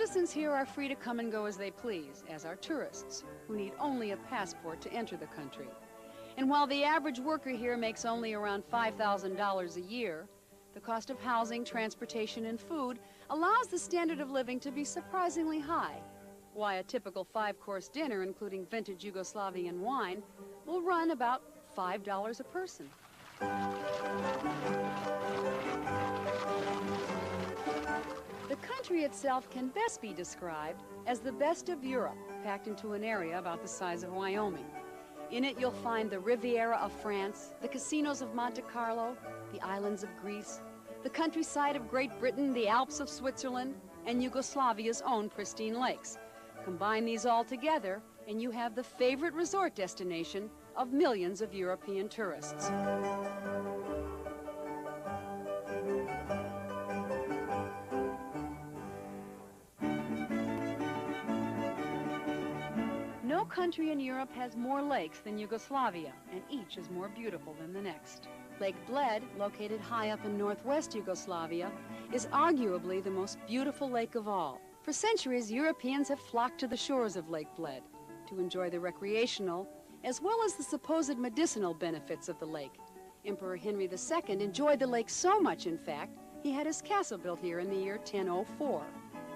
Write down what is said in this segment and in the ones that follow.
Citizens here are free to come and go as they please, as are tourists, who need only a passport to enter the country. And while the average worker here makes only around $5,000 a year, the cost of housing, transportation, and food allows the standard of living to be surprisingly high. Why, a typical 5-course dinner, including vintage Yugoslavian wine, will run about $5 a person. The country itself can best be described as the best of Europe, packed into an area about the size of Wyoming. In it, you'll find the Riviera of France, the casinos of Monte Carlo, the islands of Greece, the countryside of Great Britain, the Alps of Switzerland, and Yugoslavia's own pristine lakes. Combine these all together, and you have the favorite resort destination of millions of European tourists. No country in Europe has more lakes than Yugoslavia, and each is more beautiful than the next. Lake Bled, located high up in northwest Yugoslavia, is arguably the most beautiful lake of all. For centuries, Europeans have flocked to the shores of Lake Bled to enjoy the recreational as well as the supposed medicinal benefits of the lake. Emperor Henry II enjoyed the lake so much, in fact, he had his castle built here in the year 1004.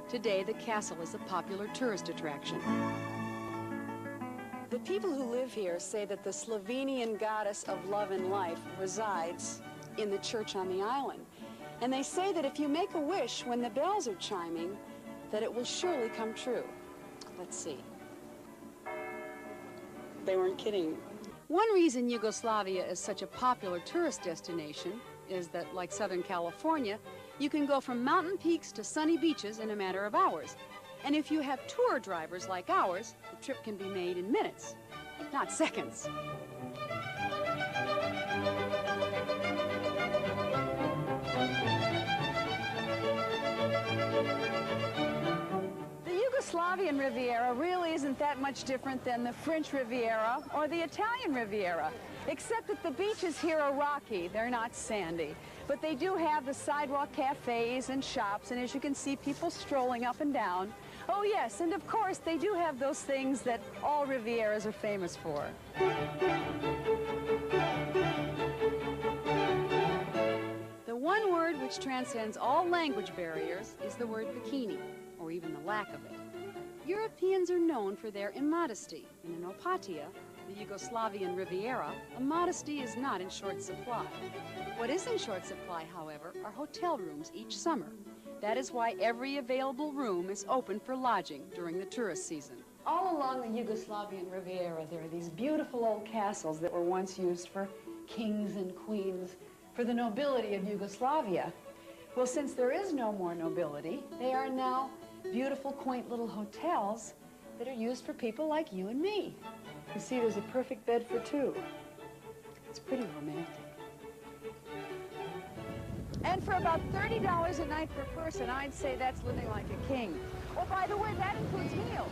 Today, the castle is a popular tourist attraction. The people who live here say that the Slovenian goddess of love and life resides in the church on the island. And they say that if you make a wish when the bells are chiming, that it will surely come true. Let's see. They weren't kidding. One reason Yugoslavia is such a popular tourist destination is that, like Southern California, you can go from mountain peaks to sunny beaches in a matter of hours. And if you have tour drivers like ours, the trip can be made in minutes, not seconds. The Yugoslavian Riviera really isn't that much different than the French Riviera or the Italian Riviera, except that the beaches here are rocky, they're not sandy. But they do have the sidewalk cafes and shops, and as you can see, people strolling up and down. Oh yes, and of course, they do have those things that all Rivieras are famous for. The one word which transcends all language barriers is the word bikini, or even the lack of it. Europeans are known for their immodesty, and in Opatia, the Yugoslavian Riviera, immodesty is not in short supply. What is in short supply, however, are hotel rooms each summer. That is why every available room is open for lodging during the tourist season. All along the Yugoslavian Riviera, there are these beautiful old castles that were once used for kings and queens, for the nobility of Yugoslavia. Well, since there is no more nobility, they are now beautiful, quaint little hotels that are used for people like you and me. You see, there's a perfect bed for two. It's pretty romantic. And for about $30 a night per person, I'd say that's living like a king. Oh, by the way, that includes meals.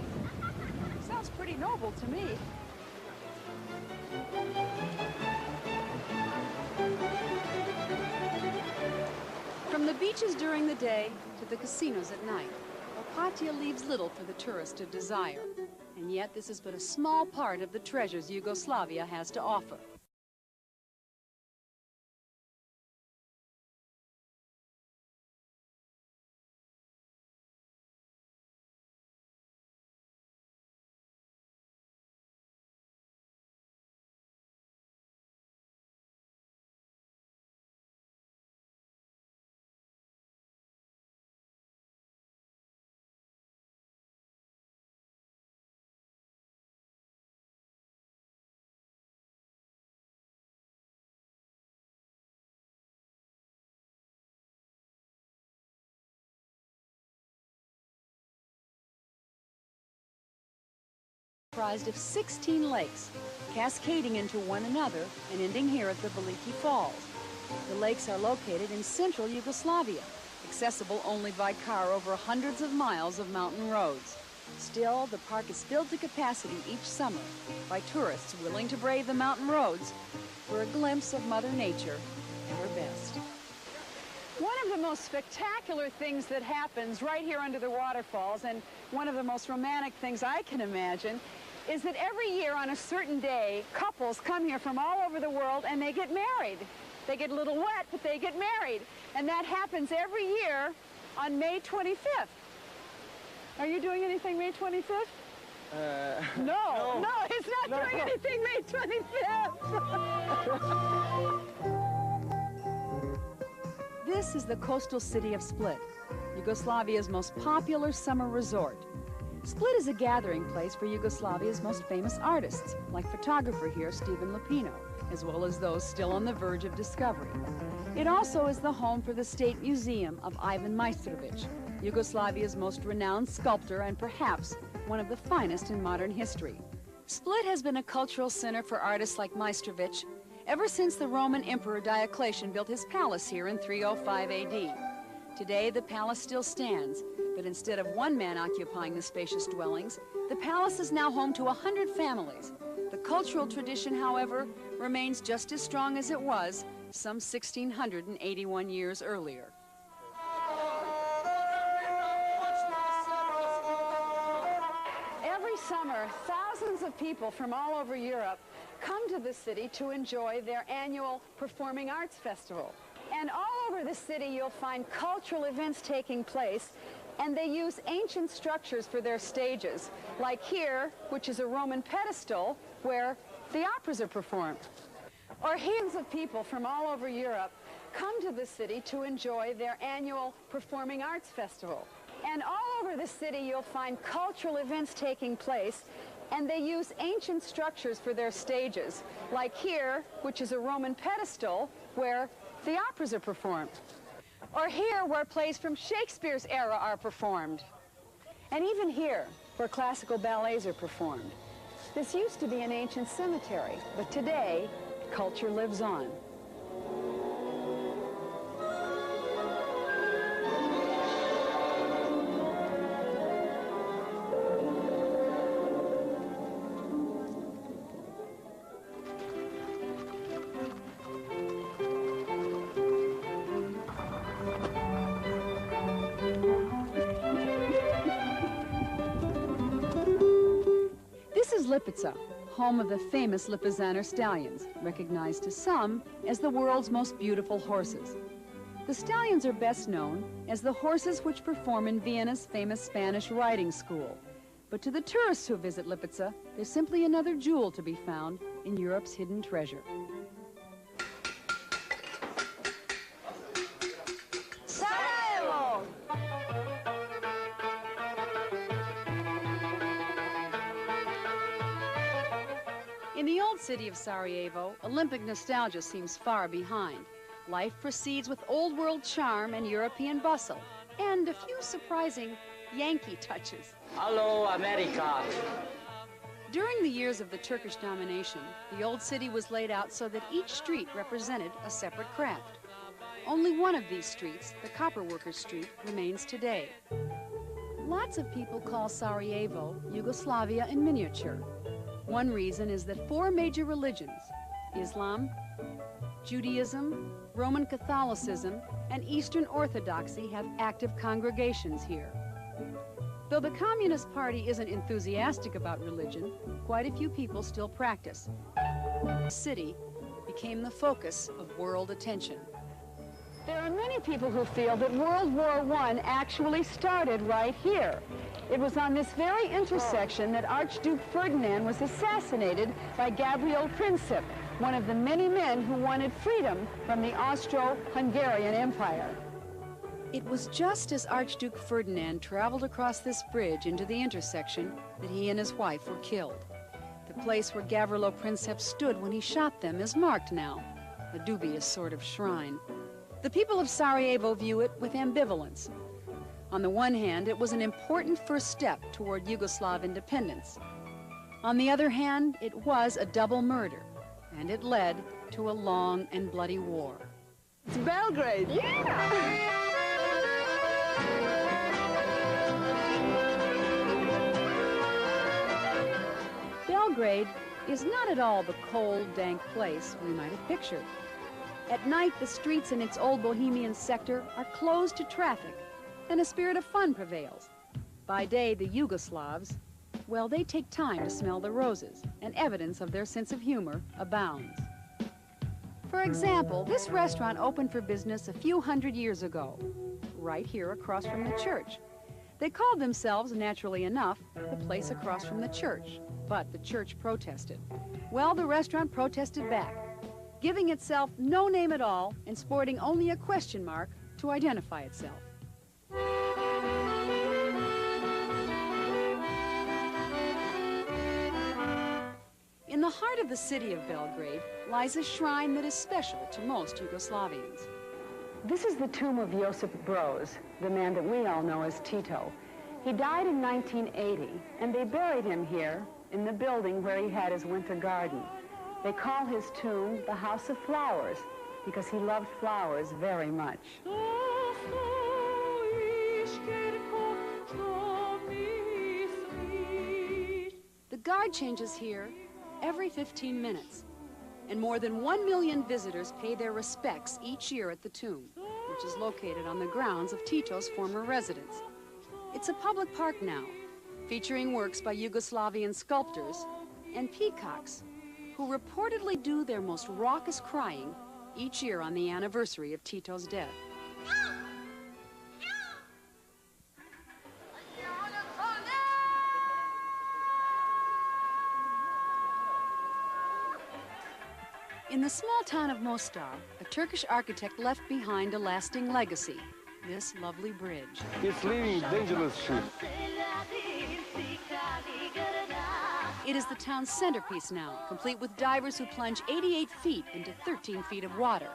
Sounds pretty noble to me. From the beaches during the day to the casinos at night, Opatia leaves little for the tourist to desire. And yet, this is but a small part of the treasures Yugoslavia has to offer. Comprised of 16 lakes, cascading into one another and ending here at the Veliki Falls. The lakes are located in central Yugoslavia, accessible only by car over hundreds of miles of mountain roads. Still, the park is filled to capacity each summer by tourists willing to brave the mountain roads for a glimpse of Mother Nature at her best. One of the most spectacular things that happens right here under the waterfalls, and one of the most romantic things I can imagine, is that every year on a certain day, couples come here from all over the world and they get married. They get a little wet, but they get married. And that happens every year on May 25th. Are you doing anything May 25th? No, he's not doing anything May 25th. This is the coastal city of Split, Yugoslavia's most popular summer resort. Split is a gathering place for Yugoslavia's most famous artists, like photographer here Stephen Lupino, as well as those still on the verge of discovery. It also is the home for the State Museum of Ivan Majstorović, Yugoslavia's most renowned sculptor and perhaps one of the finest in modern history. Split has been a cultural center for artists like Majstorović ever since the Roman Emperor Diocletian built his palace here in 305 AD. Today, the palace still stands, but instead of one man occupying the spacious dwellings, the palace is now home to 100 families. The cultural tradition, however, remains just as strong as it was some 1,681 years earlier. Every summer, thousands of people from all over Europe come to the city to enjoy their annual Performing Arts Festival. And all over the city, you'll find cultural events taking place, and they use ancient structures for their stages, like here, which is a Roman pedestal where the operas are performed. Or hundreds of people from all over Europe come to the city to enjoy their annual Performing Arts Festival. And all over the city, you'll find cultural events taking place, and they use ancient structures for their stages, like here, which is a Roman pedestal where the operas are performed. Or here, where plays from Shakespeare's era are performed. And even here, where classical ballets are performed. This used to be an ancient cemetery, but today, culture lives on. Lipica, home of the famous Lipizzaner stallions, recognized to some as the world's most beautiful horses. The stallions are best known as the horses which perform in Vienna's famous Spanish riding school. But to the tourists who visit Lipica, there's simply another jewel to be found in Europe's hidden treasure. Sarajevo! In the old city of Sarajevo, Olympic nostalgia seems far behind. Life proceeds with old world charm and European bustle, and a few surprising Yankee touches. Hello, America. During the years of the Turkish domination, the old city was laid out so that each street represented a separate craft. Only one of these streets, the Copper Workers Street, remains today. Lots of people call Sarajevo Yugoslavia in miniature. One reason is that 4 major religions, Islam, Judaism, Roman Catholicism, and Eastern Orthodoxy, have active congregations here. Though the Communist Party isn't enthusiastic about religion, quite a few people still practice. The city became the focus of world attention. There are many people who feel that World War I actually started right here. It was on this very intersection that Archduke Ferdinand was assassinated by Gabriel Princip, one of the many men who wanted freedom from the Austro-Hungarian Empire. It was just as Archduke Ferdinand traveled across this bridge into the intersection that he and his wife were killed. The place where Gavrilo Princip stood when he shot them is marked now, a dubious sort of shrine. The people of Sarajevo view it with ambivalence. On the one hand, it was an important first step toward Yugoslav independence. On the other hand, it was a double murder, and it led to a long and bloody war. It's Belgrade! Yeah! Belgrade is not at all the cold, dank place we might have pictured. At night, the streets in its old Bohemian sector are closed to traffic, and a spirit of fun prevails. By day, the Yugoslavs, well, they take time to smell the roses, and evidence of their sense of humor abounds. For example, this restaurant opened for business a few hundred years ago, right here across from the church. They called themselves, naturally enough, the place across from the church, but the church protested. Well, the restaurant protested back, giving itself no name at all and sporting only a question mark to identify itself. In the heart of the city of Belgrade lies a shrine that is special to most Yugoslavians. This is the tomb of Josip Broz, the man that we all know as Tito. He died in 1980, and they buried him here in the building where he had his winter garden. They call his tomb the House of Flowers because he loved flowers very much. The guard changes here every 15 minutes, and more than 1 million visitors pay their respects each year at the tomb, which is located on the grounds of Tito's former residence. It's a public park now, featuring works by Yugoslavian sculptors and peacocks, who reportedly do their most raucous crying each year on the anniversary of Tito's death. In the small town of Mostar, a Turkish architect left behind a lasting legacy, this lovely bridge. It's leaving dangerous ship. It is the town's centerpiece now, complete with divers who plunge 88 feet into 13 feet of water.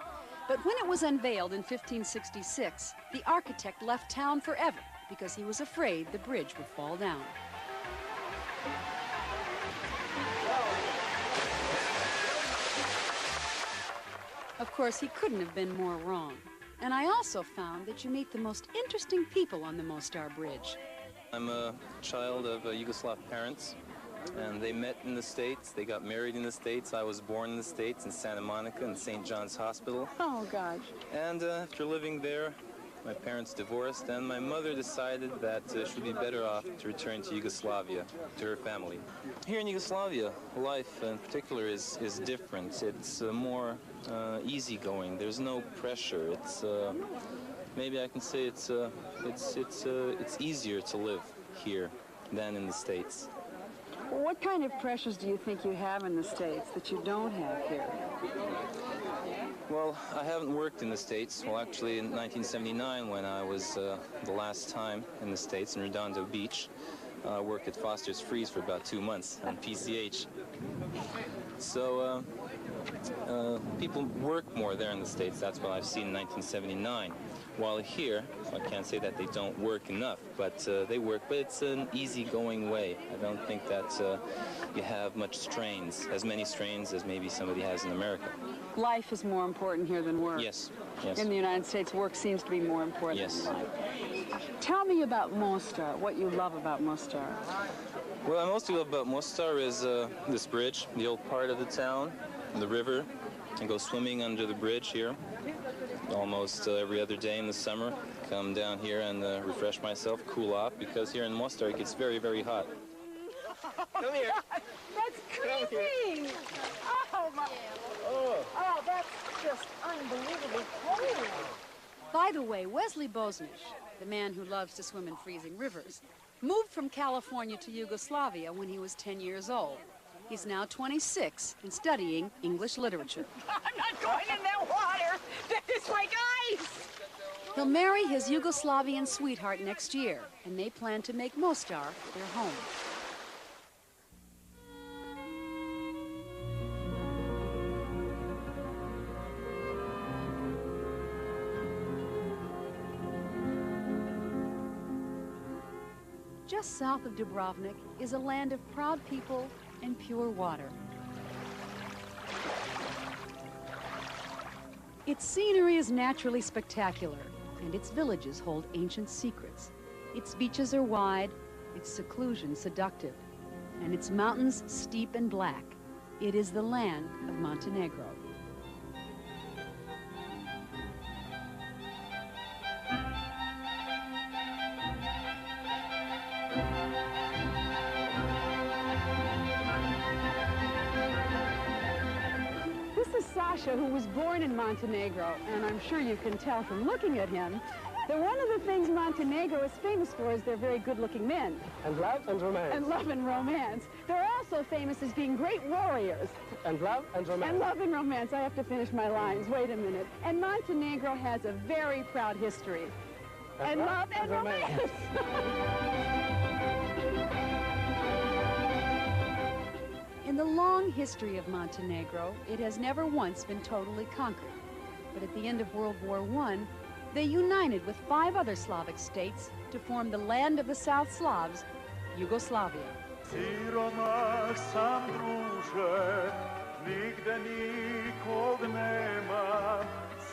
But when it was unveiled in 1566, the architect left town forever because he was afraid the bridge would fall down. Of course, he couldn't have been more wrong. And I also found that you meet the most interesting people on the Mostar Bridge. I'm a child of Yugoslav parents, and they met in the States. They got married in the States. I was born in the States in Santa Monica in St. John's Hospital. Oh, gosh. And after living there, my parents divorced, and my mother decided that she would be better off to return to Yugoslavia, to her family. Here in Yugoslavia, life in particular is different. It's more easygoing. There's no pressure. It's maybe I can say it's easier to live here than in the States. What kind of pressures do you think you have in the States that you don't have here? Well, I haven't worked in the States. Well, actually, in 1979, when I was the last time in the States, in Redondo Beach, I worked at Foster's Freeze for about 2 months on PCH. So people work more there in the States. That's what I've seen in 1979. While here, I can't say that they don't work enough, but they work, but it's an easygoing way. I don't think that you have much strains, as many strains as maybe somebody has in America. Life is more important here than work. Yes, yes. In the United States, work seems to be more important Yes. than life. Tell me about Mostar, what you love about Mostar. What I mostly love about Mostar is this bridge, the old part of the town, the river. I go swimming under the bridge here almost every other day in the summer. Come down here and refresh myself, cool off, because here in Mostar it gets very, very hot. Come here. That's crazy! Oh, my. Oh, that's just unbelievably cold. By the way, Wesley Bosnich, the man who loves to swim in freezing rivers, moved from California to Yugoslavia when he was 10 years old. He's now 26 and studying English literature. I'm not going in that water! It's like ice! He'll marry his Yugoslavian sweetheart next year, and they plan to make Mostar their home. Just south of Dubrovnik is a land of proud people and pure water. Its scenery is naturally spectacular, and its villages hold ancient secrets. Its beaches are wide, its seclusion seductive, and its mountains steep and black. It is the land of Montenegro. Sasha, who was born in Montenegro, and I'm sure you can tell from looking at him that one of the things Montenegro is famous for is they're very good-looking men. And love and romance. And love and romance. They're also famous as being great warriors. And love and romance. And love and romance. I have to finish my lines. Wait a minute. And Montenegro has a very proud history. And love and romance. In the long history of Montenegro, it has never once been totally conquered. But at the end of World War I, they united with 5 other Slavic states to form the land of the South Slavs, Yugoslavia. Siromah sam druže, nigde nikog nema,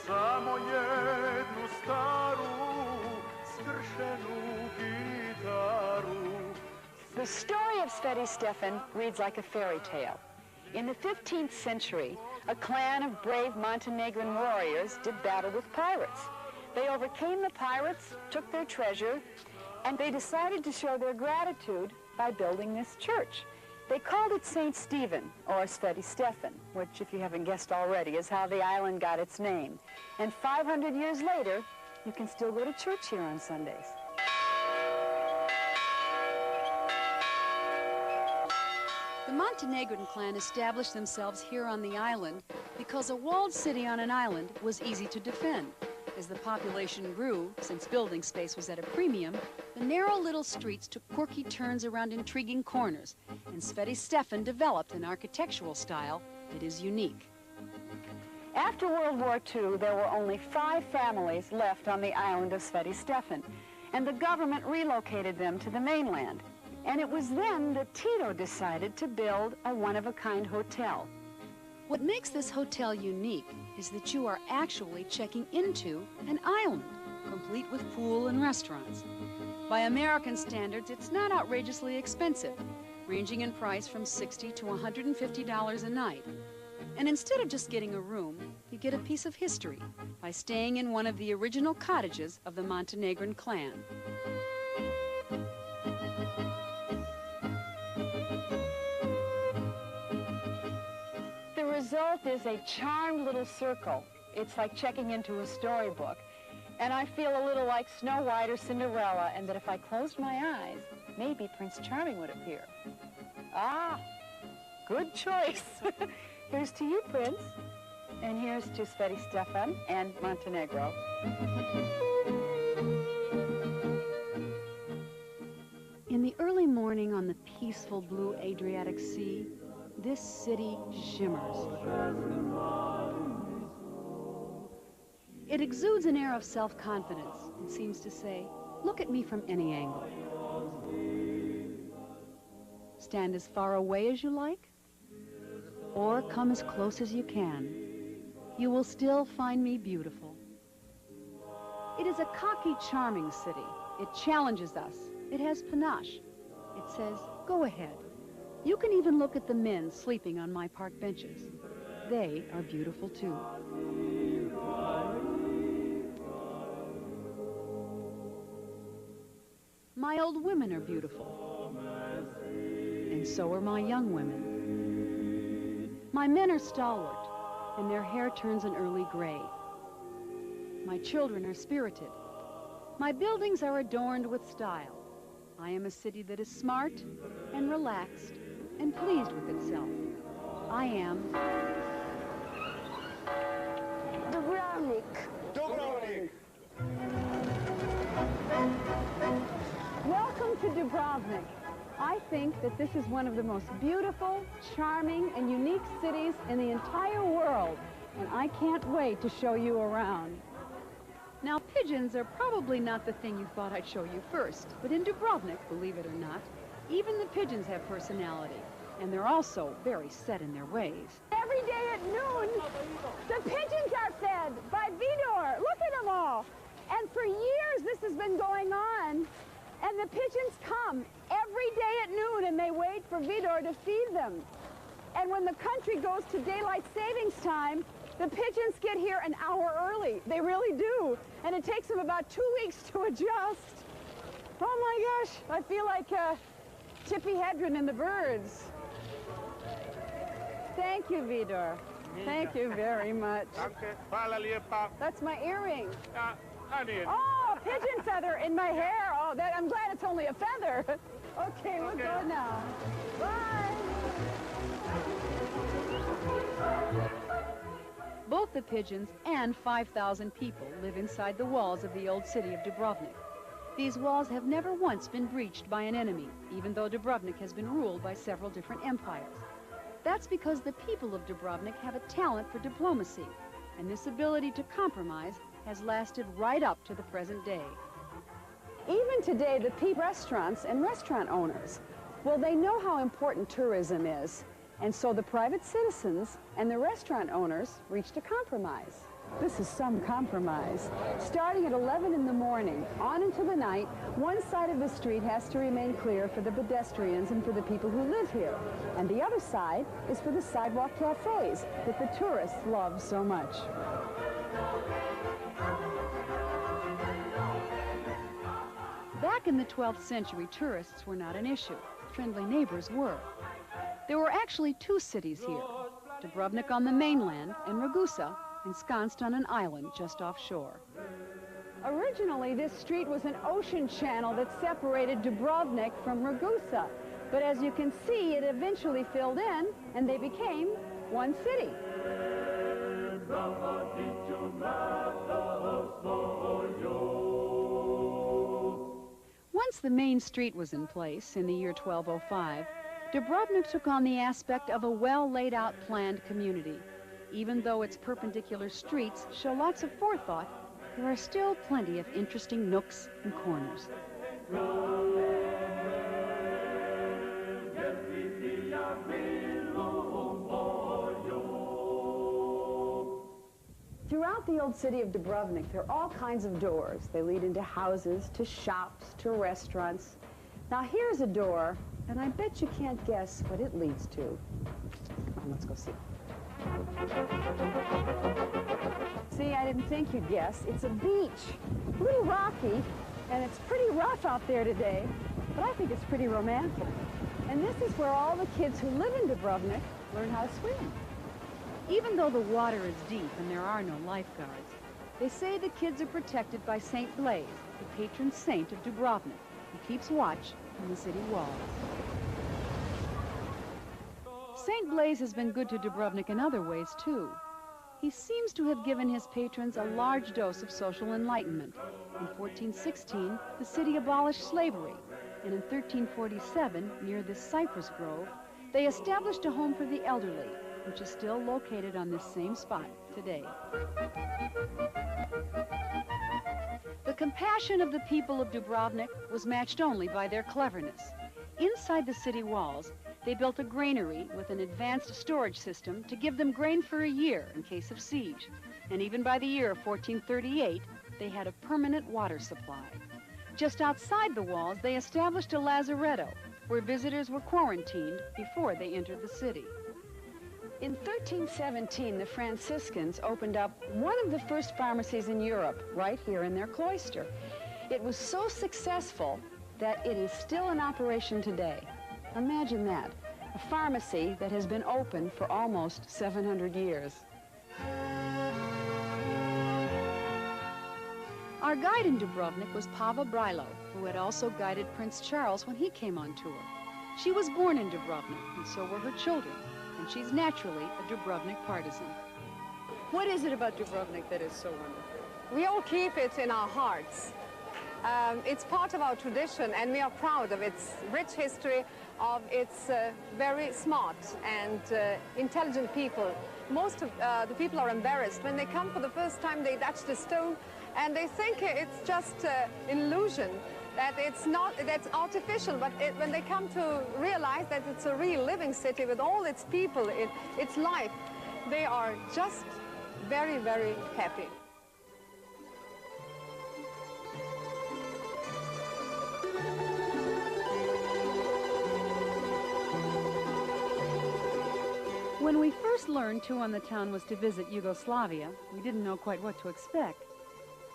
samo jednu staru, skršenu gitaru. The story of Sveti Stefan reads like a fairy tale. In the 15th century, a clan of brave Montenegrin warriors did battle with pirates. They overcame the pirates, took their treasure, and they decided to show their gratitude by building this church. They called it St. Stephen, or Sveti Stefan, which, if you haven't guessed already, is how the island got its name. And 500 years later, you can still go to church here on Sundays. The Montenegrin clan established themselves here on the island because a walled city on an island was easy to defend. As the population grew, since building space was at a premium, the narrow little streets took quirky turns around intriguing corners, and Sveti Stefan developed an architectural style that is unique. After World War II, there were only 5 families left on the island of Sveti Stefan, and the government relocated them to the mainland. And it was then that Tito decided to build a one-of-a-kind hotel. What makes this hotel unique is that you are actually checking into an island, complete with pool and restaurants. By American standards, it's not outrageously expensive, ranging in price from $60 to $150 a night. And instead of just getting a room, you get a piece of history by staying in one of the original cottages of the Montenegrin clan. The result is a charmed little circle. It's like checking into a storybook. And I feel a little like Snow White or Cinderella, and that if I closed my eyes, maybe Prince Charming would appear. Ah, good choice. Here's to you, Prince. And here's to Sveti Stefan and Montenegro. In the early morning on the peaceful blue Adriatic Sea, this city shimmers. It exudes an air of self-confidence and seems to say, look at me from any angle. Stand as far away as you like, or come as close as you can. You will still find me beautiful. It is a cocky, charming city. It challenges us. It has panache. It says, go ahead. You can even look at the men sleeping on my park benches. They are beautiful too. My old women are beautiful, and so are my young women. My men are stalwart, and their hair turns an early gray. My children are spirited. My buildings are adorned with style. I am a city that is smart and relaxed and pleased with itself. I am Dubrovnik. Welcome to Dubrovnik. I think that this is one of the most beautiful, charming, and unique cities in the entire world, and I can't wait to show you around. Now, pigeons are probably not the thing you thought I'd show you first, but in Dubrovnik, believe it or not, even the pigeons have personality, and they're also very set in their ways. Every day at noon, the pigeons are fed by Vidor. Look at them all. And for years, this has been going on. And the pigeons come every day at noon, and they wait for Vidor to feed them. And when the country goes to daylight savings time, the pigeons get here an hour early. They really do. And it takes them about 2 weeks to adjust. Oh my gosh, I feel like Tippi Hedren in The Birds. Thank you, Vidor. Thank you very much. Danke. Hvala lijepa. That's my earring. Honey. Oh, a pigeon feather in my hair. Oh, I'm glad it's only a feather. Okay, we'll go now. Bye. Both the pigeons and 5,000 people live inside the walls of the old city of Dubrovnik. These walls have never once been breached by an enemy, even though Dubrovnik has been ruled by several different empires. That's because the people of Dubrovnik have a talent for diplomacy, and this ability to compromise has lasted right up to the present day. Even today, the restaurants and restaurant owners, well, they know how important tourism is. And so the private citizens and the restaurant owners reached a compromise. This is some compromise. Starting at 11 in the morning, on into the night, one side of the street has to remain clear for the pedestrians and for the people who live here. And the other side is for the sidewalk cafes that the tourists love so much. Back in the 12th century, tourists were not an issue. Friendly neighbors were. There were actually two cities here, Dubrovnik on the mainland and Ragusa, ensconced on an island just offshore. Originally, this street was an ocean channel that separated Dubrovnik from Ragusa. But as you can see, it eventually filled in, and they became one city. Once the main street was in place in the year 1205, Dubrovnik took on the aspect of a well-laid-out planned community. Even though its perpendicular streets show lots of forethought, there are still plenty of interesting nooks and corners. Throughout the old city of Dubrovnik, there are all kinds of doors. They lead into houses, to shops, to restaurants. Now here's a door, and I bet you can't guess what it leads to. Come on, let's go see. See, I didn't think you'd guess. It's a beach. A little rocky, and it's pretty rough out there today, but I think it's pretty romantic. And this is where all the kids who live in Dubrovnik learn how to swim. Even though the water is deep and there are no lifeguards, they say the kids are protected by Saint Blaise, the patron saint of Dubrovnik, who keeps watch on the city walls. Saint Blaise has been good to Dubrovnik in other ways, too. He seems to have given his patrons a large dose of social enlightenment. In 1416, the city abolished slavery, and in 1347, near this cypress grove, they established a home for the elderly, which is still located on this same spot today. The compassion of the people of Dubrovnik was matched only by their cleverness. Inside the city walls, they built a granary with an advanced storage system to give them grain for a year in case of siege. And even by the year of 1438, they had a permanent water supply. Just outside the walls, they established a lazaretto, where visitors were quarantined before they entered the city. In 1317, the Franciscans opened up one of the first pharmacies in Europe, right here in their cloister. It was so successful that it is still in operation today. Imagine that, a pharmacy that has been open for almost 700 years. Our guide in Dubrovnik was Pava Brilo, who had also guided Prince Charles when he came on tour. She was born in Dubrovnik, and so were her children, and she's naturally a Dubrovnik partisan. What is it about Dubrovnik that is so wonderful? We all keep it in our hearts. It's part of our tradition, and we are proud of its rich history, of its very smart and intelligent people. Most of the people are embarrassed. When they come for the first time, they touch the stone, and they think it's just an illusion, that it's not, that's artificial, but when they come to realize that it's a real living city with all its people, its life, they are just very, very happy. When we first learned Two on the Town was to visit Yugoslavia, we didn't know quite what to expect.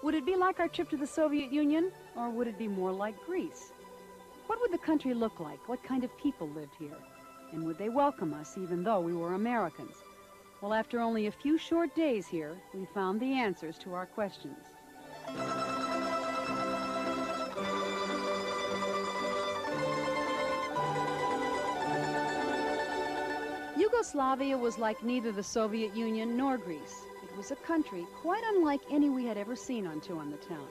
Would it be like our trip to the Soviet Union, or would it be more like Greece? What would the country look like? What kind of people lived here? And would they welcome us even though we were Americans? Well, after only a few short days here, we found the answers to our questions. Yugoslavia was like neither the Soviet Union nor Greece. It was a country quite unlike any we had ever seen on Two on the Town.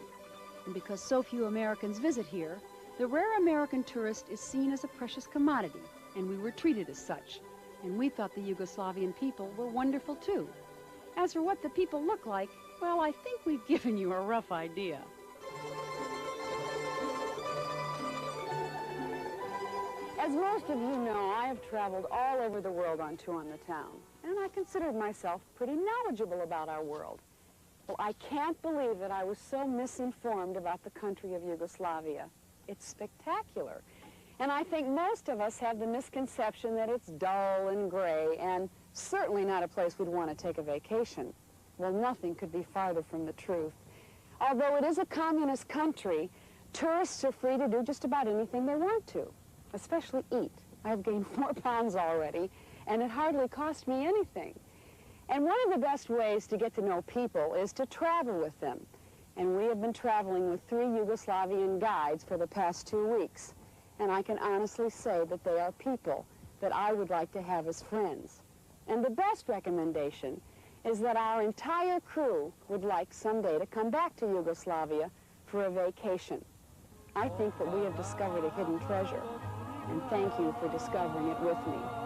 And because so few Americans visit here, the rare American tourist is seen as a precious commodity, and we were treated as such. And we thought the Yugoslavian people were wonderful too. As for what the people look like, well, I think we've given you a rough idea. As most of you know, I have traveled all over the world on Two on the Town, and I considered myself pretty knowledgeable about our world. Well, I can't believe that I was so misinformed about the country of Yugoslavia. It's spectacular. And I think most of us have the misconception that it's dull and gray and certainly not a place we'd want to take a vacation. Well, nothing could be farther from the truth. Although it is a communist country, tourists are free to do just about anything they want to, especially eat. I've gained 4 pounds already, and it hardly cost me anything. And one of the best ways to get to know people is to travel with them. And we have been traveling with 3 Yugoslavian guides for the past 2 weeks. And I can honestly say that they are people that I would like to have as friends. And the best recommendation is that our entire crew would like someday to come back to Yugoslavia for a vacation. I think that we have discovered a hidden treasure, and thank you for discovering it with me.